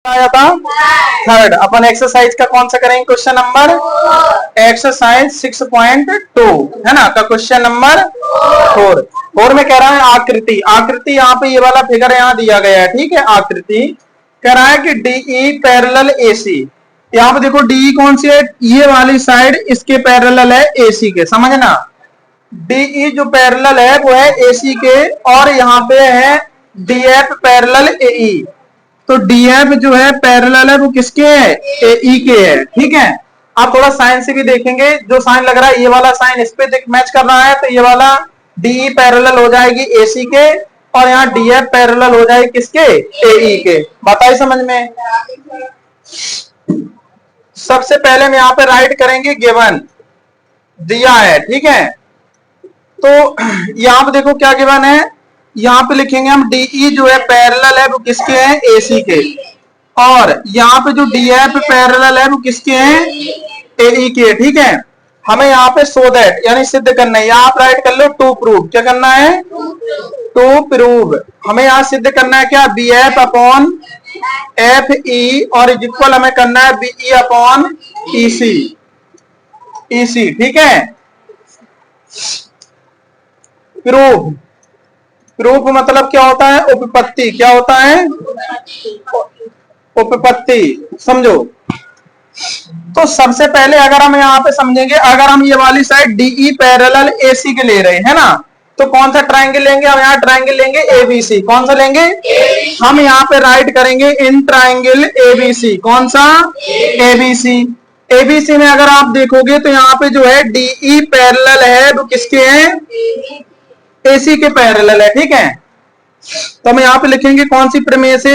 आया था थर्ड। अपन एक्सरसाइज का कौन सा करेंगे? क्वेश्चन नंबर एक्सरसाइज 6.2 है ना, का क्वेश्चन नंबर 4 में कह रहा है आकृति। आकृति यहाँ पे ये वाला फिगर यहाँ दिया गया है, ठीक है। आकृति कह रहा है कि डीई पैरेलल एसी। यहाँ पे देखो डीई कौन सी है? ये वाली साइड इसके पैरेलल है एसी के, समझना। डीई जो पैरेलल है वो है एसी के, और यहाँ पे है डीएफ पैरेलल एई। तो डीएफ जो है पैरेलल है वो किसके है? एई के है, ठीक है। आप थोड़ा साइन से भी देखेंगे, जो साइन लग रहा है ये वाला साइन इस पे मैच कर रहा है, तो ये वाला डीई पैरेलल हो जाएगी एसी के, और यहाँ डीएफ पैरेलल हो जाएगी किसके? एई के। बताइए समझ में? सबसे पहले हम यहाँ पे राइट करेंगे गिवन दिया है, ठीक है। तो यहाँ पे देखो क्या गिवन है, यहाँ पे लिखेंगे हम डीई जो है पैरेलल है वो किसके हैं? एसी के। और यहाँ पे जो डीएफ पैरेलल है वो किसके हैं? एई के, ठीक है। हमें यहाँ पे सो दैट यानी सिद्ध करना है, यहाँ आप राइट कर लो टू प्रूव। क्या करना है? To prove. हमें यहाँ सिद्ध करना है क्या? B F upon F E, और इक्वल हमें करना है बीई अपॉन ईसी। ईसी, ठीक है। प्रूफ। प्रूफ मतलब क्या होता है? उपपत्ति। क्या होता है? उपपत्ति, समझो। तो सबसे पहले अगर हम यहाँ पे समझेंगे, अगर हम ये वाली साइड डीई पैरेलल एसी के ले रहे हैं ना, तो कौन सा ट्रायंगल लेंगे? हम यहाँ ट्रायंगल लेंगे एबीसी। कौन सा लेंगे? हम यहाँ पे राइट करेंगे इन ट्रायंगल एबीसी। कौन सा? एबीसी। एबीसी में अगर आप देखोगे तो यहाँ पे जो है डीई पैरेलल है वो किसके हैं? एसी के पैरेलल है, ठीक है। तो हम यहाँ पे लिखेंगे कौन सी प्रमेय से?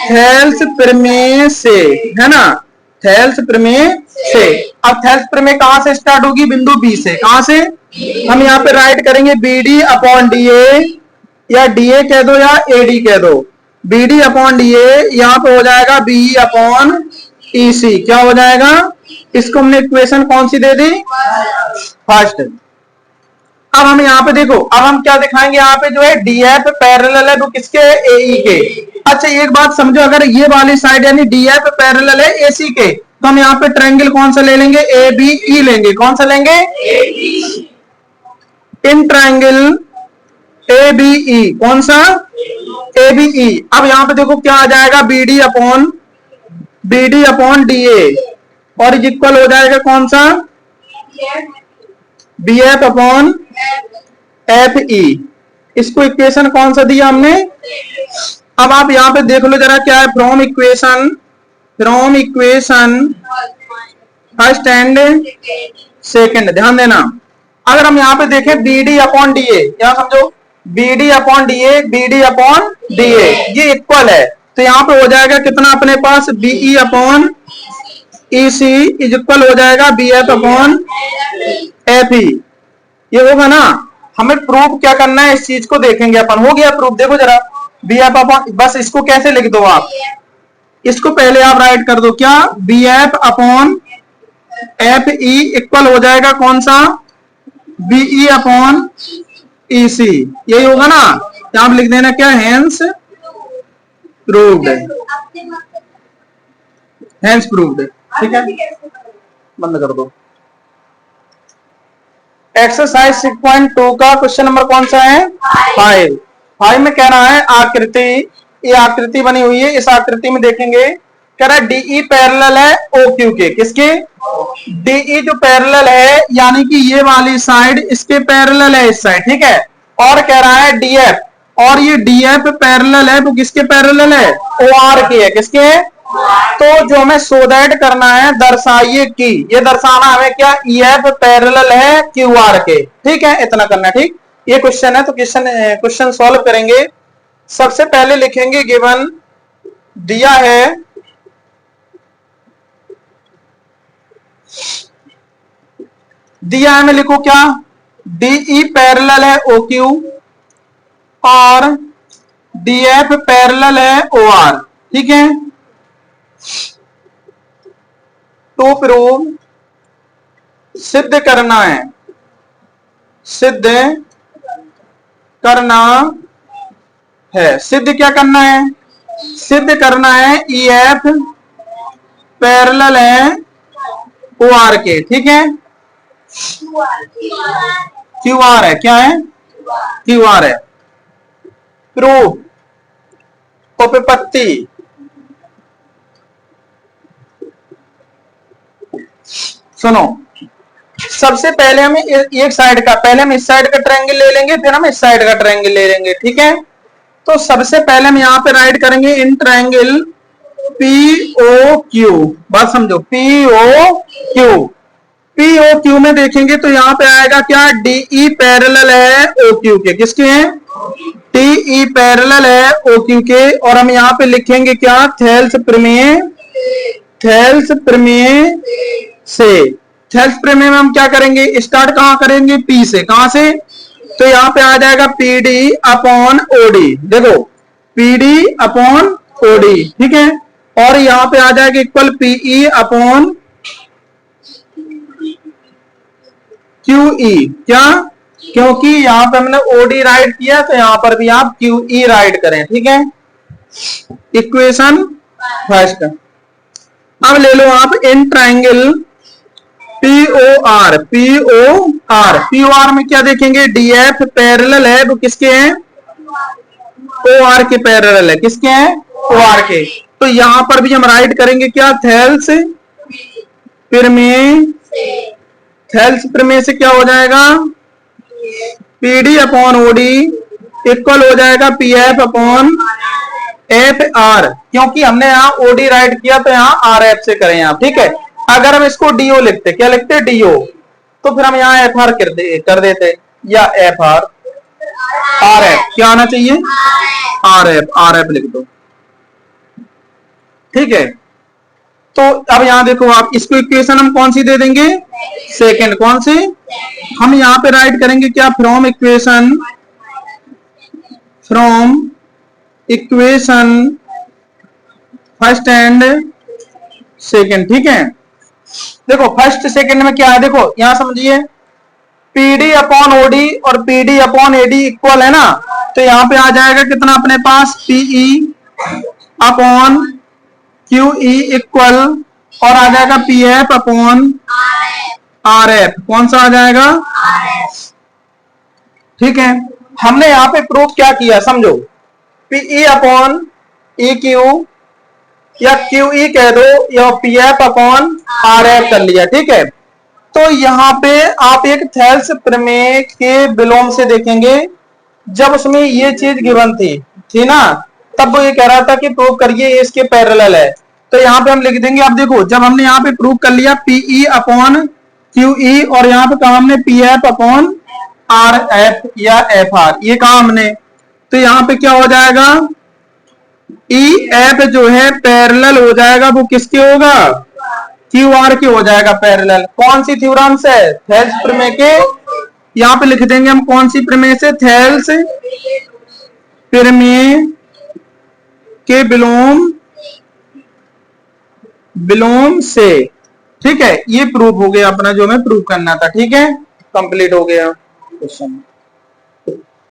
थेल्स प्रमेय से, है ना। थेल्स प्रमेय से। अब थेल्स प्रमेय कहां से स्टार्ट होगी? बिंदु बी से। कहां से? हम यहाँ पे राइट करेंगे बीडी अपॉन डीए, या डीए कह दो या एडी कह दो। बीडी अपॉन डीए यहाँ पे हो जाएगा बीई अपॉन ईसी। क्या हो जाएगा? इसको हमने इक्वेशन कौन सी दे दी? फर्स्ट। अब हम यहाँ पे देखो, अब हम क्या दिखाएंगे? यहाँ पे जो है डीएफ पैरेलल है वो किसके? एई के। अच्छा एक बात समझो, अगर ये वाली साइड यानी डीएफ पैरेलल है एसी के, तो हम यहाँ पे ट्रायंगल कौन सा ले लेंगे? ए बी ई लेंगे। कौन सा लेंगे? In triangle A B E. कौन सा? A B E. अब यहाँ पे देखो क्या आ जाएगा? बीडी अपॉन डीए, और इक्वल हो जाएगा कौन सा? B F upon F E. इसको इक्वेशन कौन सा दिया हमने? अब आप यहां पे देख लो जरा क्या है। From equation first and second, ध्यान देना। अगर हम यहाँ पे देखें बीडी अपॉन डीए, क्या समझो? बीडी अपॉन डीए ये इक्वल है, तो यहाँ पे हो जाएगा कितना अपने पास? BE upon EC is equal हो जाएगा B F upon F E. ये होगा ना। हमें प्रूफ क्या करना है? इस चीज को देखेंगे अपन। हो गया प्रूफ? देखो जरा, बी एफ अपॉन, बस इसको कैसे लिख दो आप? इसको पहले आप राइट कर दो। क्या? B F upon F E equal हो जाएगा कौन सा? BE upon EC. यही होगा ना। यहाँ लिख देना क्या? Hence proved. हेंस प्रूव्ड, ठीक है। बंद कर दो। एक्सरसाइज 6.2 का क्वेश्चन नंबर कौन सा है? 5 में कह रहा है आकृति। ये आकृति बनी हुई है, इस आकृति में देखेंगे कह रहा है डीई पैरेलल है ओ क्यू के। किसके? डीई जो पैरेलल है यानी कि ये वाली साइड इसके पैरेलल है, इस साइड, ठीक है। और कह रहा है डीएफ, और ये डीएफ पैरेलल है वो किसके पैरेलल है? ओ आर के है। किसके है? तो जो हमें सो दैट करना है, दर्शाइए कि, ये दर्शाना हमें क्या? ईएफ पैरेलल है क्यू आर के, ठीक है। इतना करना, ठीक। ये क्वेश्चन है, तो क्वेश्चन सॉल्व करेंगे। सबसे पहले लिखेंगे गिवन दिया है मैं लिखो क्या? डीई पैरेलल है ओ क्यू, और डीएफ पैरेलल है ओ आर, ठीक है। टू प्रूव, सिद्ध करना है, सिद्ध करना है। सिद्ध क्या करना है? सिद्ध करना है ई एफ पैरेलल है ओ आर के, ठीक है। क्यू आर है, क्या है, क्यू आर है। प्रूफ उपपत्ति, सुनो, सबसे पहले हम एक साइड का, पहले हम इस साइड का ट्रायंगल ले लेंगे, फिर हम इस साइड का ट्रायंगल ले लेंगे, ठीक है। तो सबसे पहले हम यहां पे राइट करेंगे in triangle P O Q, बात समझो, P O Q. P O Q में देखेंगे तो यहां पे आएगा क्या, डीई पैरेलल है ओ क्यू के, किसके हैं, टीई पैरेलल है ओ क्यू के। और हम यहां पे लिखेंगे क्या, थेल्स प्रमेय, थेल्स प्रमेय से। थेल्स प्रमेय में हम क्या करेंगे, स्टार्ट कहां करेंगे, पी से, कहां से, तो यहां पे आ जाएगा पीडी अपॉन ओडी, देखो पीडी अपॉन ओडी, ठीक है। और यहां पे आ जाएगा इक्वल पीई अपॉन क्यूई, क्या, क्योंकि यहां पे हमने ओडी राइट किया तो यहां पर भी आप क्यूई राइट करें, ठीक है। Equation first. अब ले लो आप इन ट्रायंगल पीओआर, पीओआर, पीओआर में क्या देखेंगे, डीएफ पैरेलल है, वो किसके हैं, ओ आर के पैरेलल है, किसके हैं, ओ आर के। तो यहां पर भी हम राइट करेंगे क्या, थेल्स प्रमेय, थेल्स प्रमेय से क्या हो जाएगा, पीडी अपॉन ओडी इक्वल हो जाएगा P F upon F R, क्योंकि हमने यहाँ ओडी राइट किया तो यहाँ आर एफ से करें आप, ठीक है। अगर हम इसको डीओ लिखते, क्या लिखते, डीओ, तो फिर हम यहाँ एफ आर कर देते, या एफ आर, आर एफ, क्या आना चाहिए, आर एफ, आर एफ लिख दो, ठीक है। तो अब यहां देखो आप, इसको इक्वेशन हम कौन सी दे देंगे, सेकंड, कौन सी, हम यहां पे राइट करेंगे क्या, from equation, from equation first and second, ठीक है। देखो फर्स्ट सेकंड में क्या है, देखो यहां समझिए, पीडी अपॉन ओडी और पीडी अपॉन एडी इक्वल है ना, तो यहां पे आ जाएगा कितना अपने पास, पीई अपॉन क्यूई इक्वल, और आ जाएगा P F upon R F, कौन सा आ जाएगा, ठीक है। हमने यहां पे प्रूफ क्या किया, समझो, पीई अपॉन ई क्यू या क्यूई कह दो, या P F upon R F कर लिया, ठीक है। तो यहां पे आप एक थेल्स प्रमेय के विलोम से देखेंगे, जब उसमें ये चीज गिवन थी ना, तब वो ये कह रहा था कि प्रूव करिए ये इसके पैरेलल है। तो यहाँ पे हम लिख देंगे, अब देखो जब हमने यहाँ पे प्रूव कर लिया पीई अपॉन क्यूई, और यहाँ पे कहा हमने P F upon R F या एफ आर, ये कहा हमने, तो यहाँ पे क्या हो जाएगा, ई एफ जो है पैरेलल हो जाएगा, वो किसके होगा, क्यू आर के हो जाएगा पैरेलल, कौन सी थ्योरम से, थेल्स प्रमेय के। यहाँ पे लिख देंगे हम कौन सी प्रमेय से, थेल्स प्रमेय के विलोम से, ठीक है। ये प्रूफ हो गया अपना, जो हमें प्रूफ करना था, ठीक है, कंप्लीट हो गया क्वेश्चन।